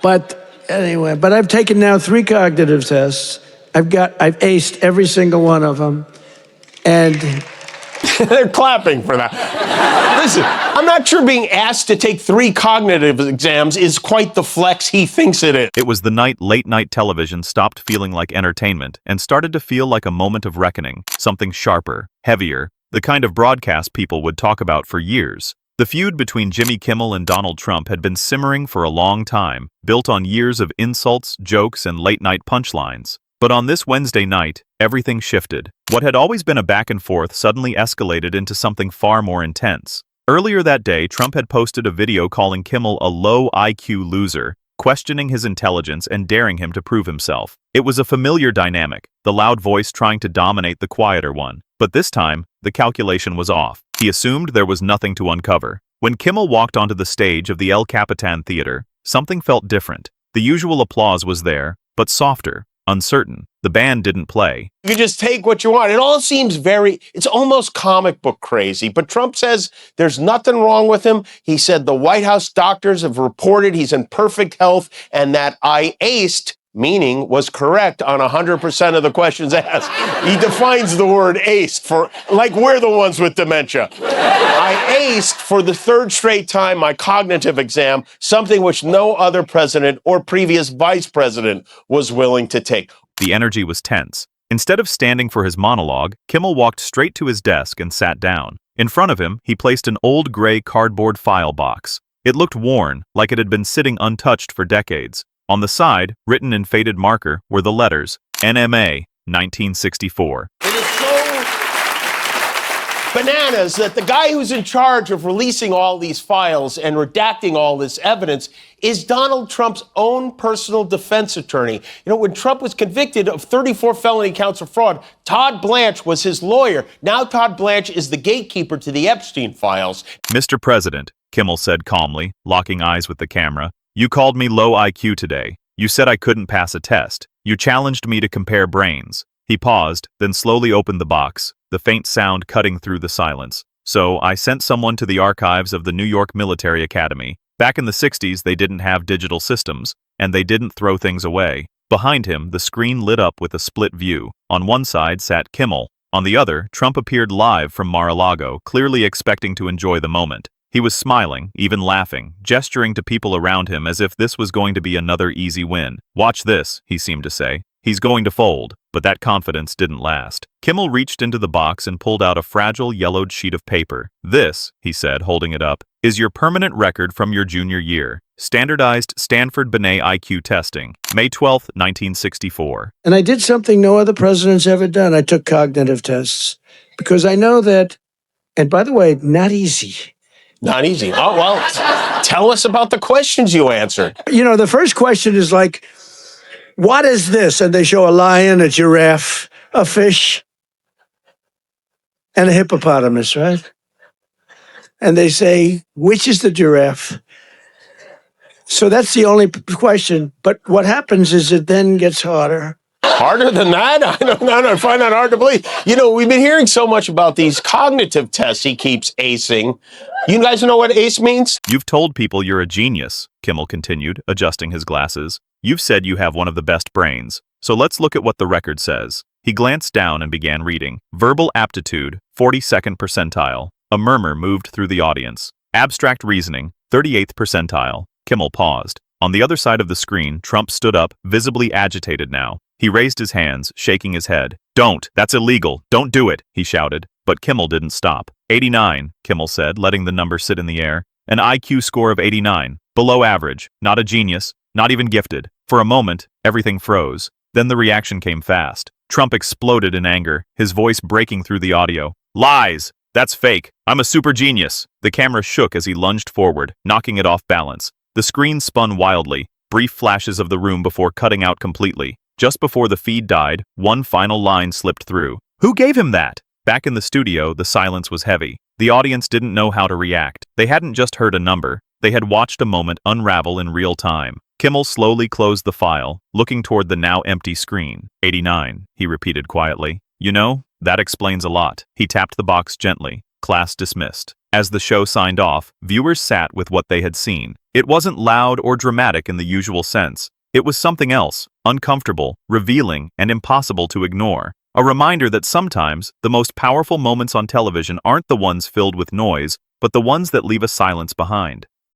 But anyway, but I've taken now 3 cognitive tests. I've aced every single one of them. And they're clapping for that. Listen, I'm not sure being asked to take 3 cognitive exams is quite the flex he thinks it is. It was the night late-night television stopped feeling like entertainment and started to feel like a moment of reckoning, something sharper, heavier, the kind of broadcast people would talk about for years. The feud between Jimmy Kimmel and Donald Trump had been simmering for a long time, built on years of insults, jokes, and late-night punchlines. But on this Wednesday night, everything shifted. What had always been a back and forth suddenly escalated into something far more intense. Earlier that day, Trump had posted a video calling Kimmel a low IQ loser, questioning his intelligence and daring him to prove himself. It was a familiar dynamic, the loud voice trying to dominate the quieter one. But this time, the calculation was off. He assumed there was nothing to uncover. When Kimmel walked onto the stage of the El Capitan Theater, something felt different. The usual applause was there, but softer, uncertain. The band didn't play. You just take what you want. It all seems it's almost comic book crazy. But Trump says there's nothing wrong with him. He said the White House doctors have reported he's in perfect health and that I aced, meaning was correct on 100% of the questions asked. He defines the word aced for, like we're the ones with dementia. I aced for the 3rd straight time my cognitive exam, something which no other president or previous vice president was willing to take. The energy was tense. Instead of standing for his monologue, Kimmel walked straight to his desk and sat down. In front of him, he placed an old gray cardboard file box. It looked worn, like it had been sitting untouched for decades. On the side, written in faded marker, were the letters, NMA, 1964. It is so bananas that the guy who's in charge of releasing all these files and redacting all this evidence is Donald Trump's own personal defense attorney. You know, when Trump was convicted of 34 felony counts of fraud, Todd Blanche was his lawyer. Now Todd Blanche is the gatekeeper to the Epstein files. Mr. President, Kimmel said calmly, locking eyes with the camera, you called me low IQ today. You said I couldn't pass a test. You challenged me to compare brains. He paused, then slowly opened the box, the faint sound cutting through the silence. So I sent someone to the archives of the New York Military Academy. Back in the 60s, they didn't have digital systems, and they didn't throw things away. Behind him, the screen lit up with a split view. On one side sat Kimmel. On the other, Trump appeared live from Mar-a-Lago, clearly expecting to enjoy the moment. He was smiling, even laughing, gesturing to people around him as if this was going to be another easy win. Watch this, he seemed to say. He's going to fold. But that confidence didn't last. Kimmel reached into the box and pulled out a fragile yellowed sheet of paper. This, he said, holding it up, is your permanent record from your junior year. Standardized Stanford-Binet IQ testing, May 12, 1964. And I did something no other president's ever done. I took cognitive tests because I know that, and by the way, not easy. Not easy. Oh, well, tell us about the questions you answered. You know, the first question is like, what is this? And they show a lion, a giraffe, a fish, and a hippopotamus, right? And they say, which is the giraffe? So that's the only question. But what happens is it then gets harder. Harder than that? I find that hard to believe. You know, we've been hearing so much about these cognitive tests he keeps acing. You guys know what ace means? You've told people you're a genius, Kimmel continued, adjusting his glasses. You've said you have one of the best brains. So let's look at what the record says. He glanced down and began reading. Verbal aptitude, 42nd percentile. A murmur moved through the audience. Abstract reasoning, 38th percentile. Kimmel paused. On the other side of the screen, Trump stood up, visibly agitated now. He raised his hands, shaking his head. Don't! That's illegal! Don't do it! He shouted. But Kimmel didn't stop. 89, Kimmel said, letting the number sit in the air. An IQ score of 89. Below average. Not a genius. Not even gifted. For a moment, everything froze. Then the reaction came fast. Trump exploded in anger, his voice breaking through the audio. Lies! That's fake. I'm a super genius. The camera shook as he lunged forward, knocking it off balance. The screen spun wildly, brief flashes of the room before cutting out completely. Just before the feed died, one final line slipped through. Who gave him that? Back in the studio, the silence was heavy. The audience didn't know how to react. They hadn't just heard a number. They had watched a moment unravel in real time. Kimmel slowly closed the file, looking toward the now empty screen. 89, he repeated quietly. You know, that explains a lot. He tapped the box gently. Class dismissed. As the show signed off, viewers sat with what they had seen. It wasn't loud or dramatic in the usual sense. It was something else, uncomfortable, revealing, and impossible to ignore. A reminder that sometimes, the most powerful moments on television aren't the ones filled with noise, but the ones that leave a silence behind.